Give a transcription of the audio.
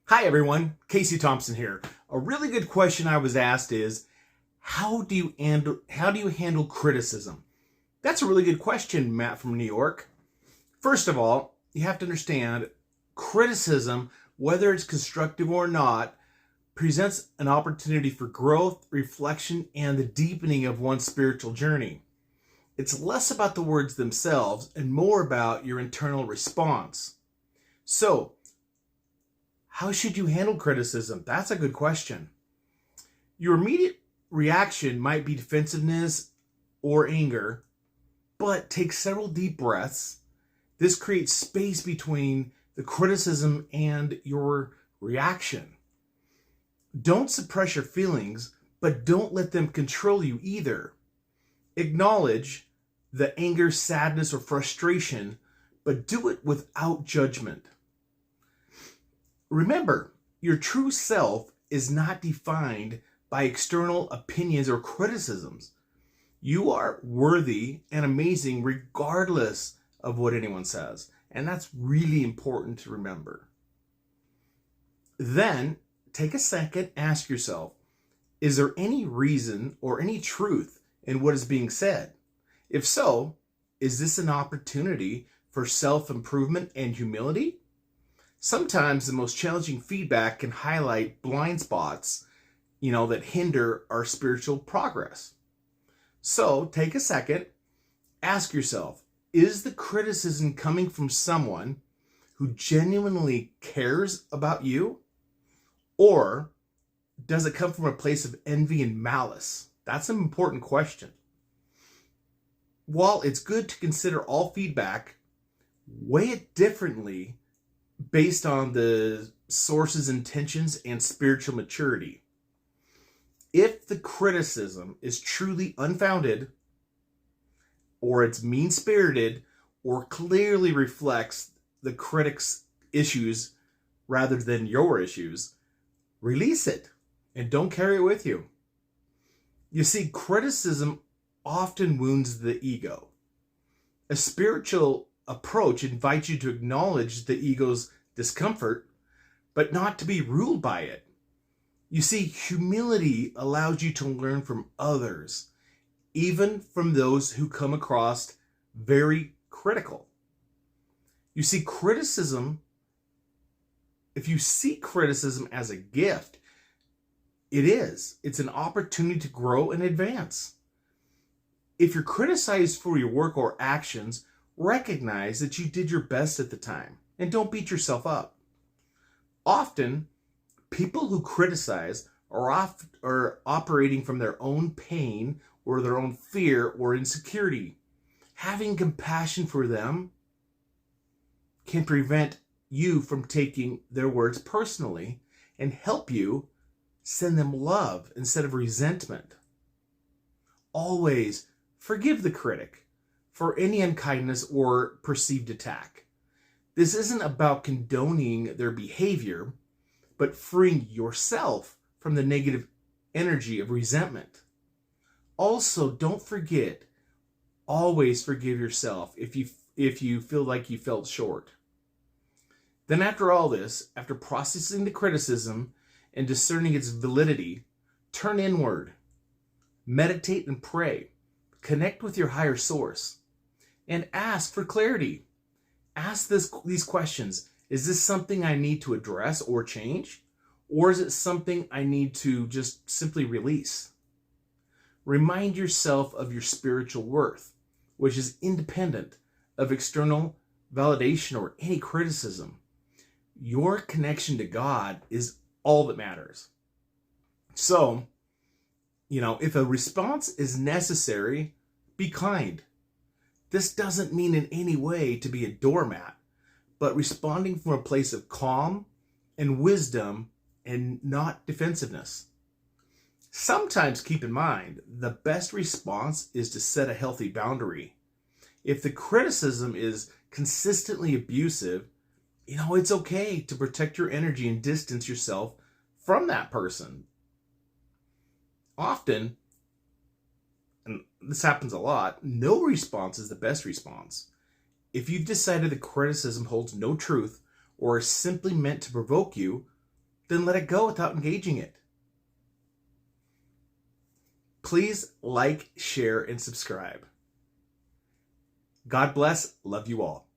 Hi everyone, Kasey Thompson here. A really good question I was asked is, how do you handle criticism? That's a really good question, Matt from New York. First of all, you have to understand criticism, whether it's constructive or not, presents an opportunity for growth, reflection, and the deepening of one's spiritual journey. It's less about the words themselves and more about your internal response. So, how should you handle criticism? That's a good question. Your immediate reaction might be defensiveness or anger, but take several deep breaths. This creates space between the criticism and your reaction. Don't suppress your feelings, but don't let them control you either. Acknowledge the anger, sadness, or frustration, but do it without judgment. Remember, your true self is not defined by external opinions or criticisms. You are worthy and amazing regardless of what anyone says. And that's really important to remember. Then, take a second, ask yourself, is there any reason or any truth in what is being said? If so, is this an opportunity for self-improvement and humility? Sometimes the most challenging feedback can highlight blind spots, that hinder our spiritual progress. So take a second, ask yourself, is the criticism coming from someone who genuinely cares about you? Or does it come from a place of envy and malice? That's an important question. While it's good to consider all feedback, weigh it differently based on the source's intentions and spiritual maturity. If the criticism is truly unfounded, or it's mean-spirited, or clearly reflects the critic's issues rather than your issues, release it and don't carry it with you. You see, criticism often wounds the ego. A spiritual approach invites you to acknowledge the ego's discomfort, but not to be ruled by it. You see, humility allows you to learn from others, even from those who come across very critical. You see, if you see criticism as a gift, it's an opportunity to grow and advance. If you're criticized for your work or actions, recognize that you did your best at the time and don't beat yourself up. Often, people who criticize are operating from their own pain or their own fear or insecurity. Having compassion for them can prevent you from taking their words personally and help you send them love instead of resentment. Always forgive the critic for any unkindness or perceived attack. This isn't about condoning their behavior, but freeing yourself from the negative energy of resentment. Also, don't forget, always forgive yourself if you feel like you fell short. Then after all this, after processing the criticism and discerning its validity, turn inward, meditate and pray, connect with your higher source, and ask for clarity. Ask these questions. Is this something I need to address or change? Or is it something I need to just simply release? Remind yourself of your spiritual worth, which is independent of external validation or any criticism. Your connection to God is all that matters. So, if a response is necessary, be kind. This doesn't mean in any way to be a doormat, but responding from a place of calm and wisdom and not defensiveness. Sometimes keep in mind, the best response is to set a healthy boundary. If the criticism is consistently abusive, it's okay to protect your energy and distance yourself from that person. Often, and this happens a lot, no response is the best response. If you've decided the criticism holds no truth or is simply meant to provoke you, then let it go without engaging it. Please like, share, and subscribe. God bless. Love you all.